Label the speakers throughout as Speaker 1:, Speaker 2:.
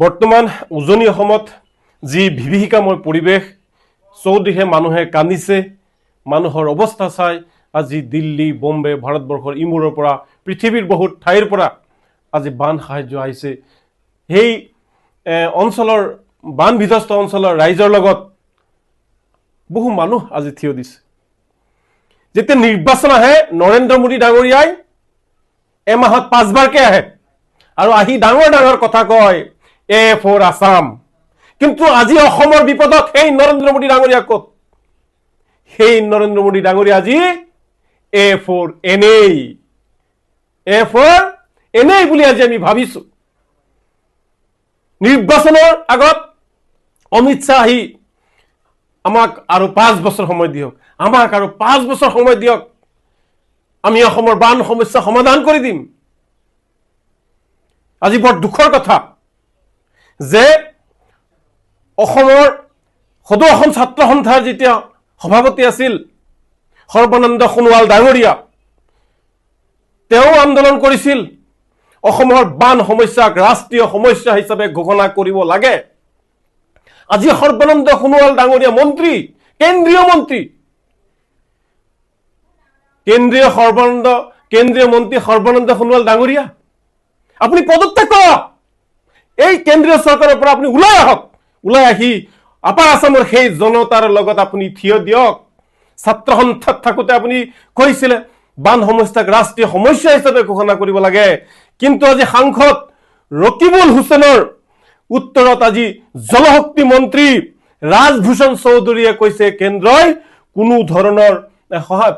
Speaker 1: বৰ্তমান উজনি অসমত যি বিভীষিকাময় পৰিৱেশ, চৌদিশে মানুহে কান্দিছে। মানুহৰ অৱস্থা চাই আজি দিল্লী, বম্বে, ভাৰতবৰ্ষৰ ইমূৰৰ পৰা পৃথিৱীৰ বহুত ঠাইৰ পৰা আজি বান সাহায্য আহিছে। সেই অঞ্চলৰ বান বিধ্বস্ত অঞ্চলৰ ৰাইজৰ লগত বহু মানুহ আজি থিয় দিছে। যেতিয়া নিৰ্বাচন আহে, নৰেন্দ্ৰ মোদী ডাঙৰীয়াই এমাহত 5 বাৰকে আহে আৰু আহি ডাঙৰ ডাঙৰ কথা কয়, এ ফৰ আসাম। কিন্তু আজি অসমৰ বিপদত সেই নৰেন্দ্ৰ মোদী ডাঙৰীয়া ক'ত? সেই নৰেন্দ্ৰ মোদী ডাঙৰীয়া আজি এ ফৰ এনেই, এ ফৰ এনেই বুলি আজি আমি ভাবিছো। নিৰ্বাচনৰ আগত অমিত শ্বাহ আহি আমাক আৰু 5 বছৰ সময় দিয়ক, আমাক আৰু 5 বছৰ সময় দিয়ক, আমি অসমৰ বান সমস্যা সমাধান কৰি দিম। আজি বৰ দুখৰ কথা যে অসমৰ সদৌ অসম ছাত্ৰ সন্থাৰ যেতিয়া সভাপতি আছিল সৰ্বানন্দ সোণোৱাল ডাঙৰীয়া, তেওঁ আন্দোলন কৰিছিল অসমৰ বান সমস্যাক ৰাষ্ট্ৰীয় সমস্যা হিচাপে ঘোষণা কৰিব লাগে। আজি সৰ্বানন্দ সোণোৱাল ডাঙৰীয়া মন্ত্ৰী, কেন্দ্ৰীয় মন্ত্ৰী, কেন্দ্ৰীয় মন্ত্ৰী সৰ্বানন্দ সোণোৱাল ডাঙৰীয়া, আপুনি পদত্যাগ কৰক। এই কেন্দ্ৰীয় চৰকাৰৰ পৰা আপুনি ওলাই আহক, ওলাই আহি আপাৰ আসামৰ সেই জনতাৰ লগত আপুনি থিয় দিয়ক। ছাত্ৰ সন্থাত থাকোঁতে আপুনি কৈছিলে বান সমস্যাক ৰাষ্ট্ৰীয় সমস্যা হিচাপে ঘোষণা কৰিব লাগে। কিন্তু আজি সাংসদ ৰকিবুল হুছেইনৰ উত্তৰত আজি জলশক্তি মন্ত্ৰী ৰাজভূষণ চৌধুৰীয়ে কৈছে কেন্দ্ৰই কোনো ধৰণৰ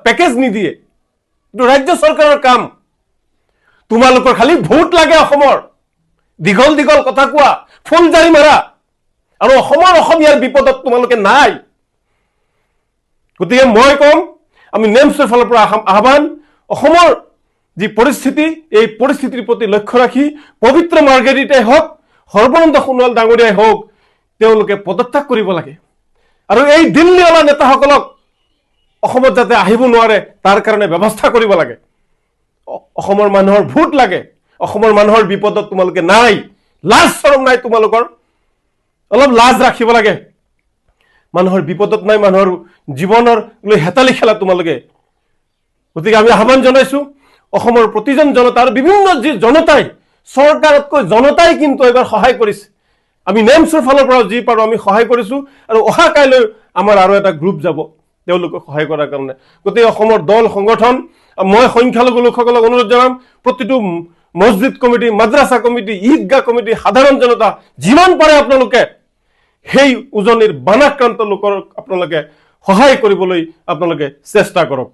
Speaker 1: পেকেজ নিদিয়ে। এইটো ৰাজ্য চৰকাৰৰ কাম। তোমালোকৰ খালি ভোট লাগে অসমৰ, দীঘল দীঘল কথা কোৱা, ফুলজাৰি মাৰা, আৰু অসমীয়াৰ বিপদত তোমালোকে নাই। গতিকে মই কম, আমি নেমছৰ ফালৰ পৰা আহ্বান, অসমৰ যি পৰিস্থিতি, এই পৰিস্থিতিৰ প্ৰতি লক্ষ্য ৰাখি পবিত্ৰ মাৰ্গেৰিটাই হওক, সৰ্বানন্দ সোণোৱাল ডাঙৰীয়াই হওক, তেওঁলোকে পদত্যাগ কৰিব লাগে। আৰু এই দিল্লীৱালা নেতাসকলক অসমত যাতে আহিব নোৱাৰে তাৰ কাৰণে ব্যৱস্থা কৰিব লাগে। অসমৰ মানুহৰ ভোট লাগে, অসমৰ মানুহৰ বিপদত তোমালোকে নাই, লাজ চৰম নাই তোমালোকৰ, অলপ লাজ ৰাখিব লাগে। মানুহৰ বিপদত নাই, মানুহৰ জীৱনৰ লৈ হেতালি খেলা তোমালোকে। গতিকে আমি আহ্বান জনাইছো অসমৰ প্ৰতিজন জনতা আৰু বিভিন্ন যি জনতাই, চৰকাৰতকৈ জনতাই কিন্তু এবাৰ সহায় কৰিছে। আমি নেমছৰ ফালৰ পৰা যি পাৰো আমি সহায় কৰিছো, আৰু অহা কাইলৈ আমাৰ আৰু এটা গ্ৰুপ যাব তেওঁলোকক সহায় কৰাৰ কাৰণে। গতিকে অসমৰ দল সংগঠন, মই সংখ্যালঘু লোকসকলক অনুৰোধ জনাম, প্ৰতিটো মছজিদ কমিটি, মাদ্ৰাছা কমিটি, ঈদগাহ কমিটি, সাধাৰণ জনতা যিমান পাৰে আপোনালোকে সেই উজনিৰ বানাক্ৰান্ত লোকক আপোনালোকে সহায় কৰিবলৈ আপোনালোকে চেষ্টা কৰক।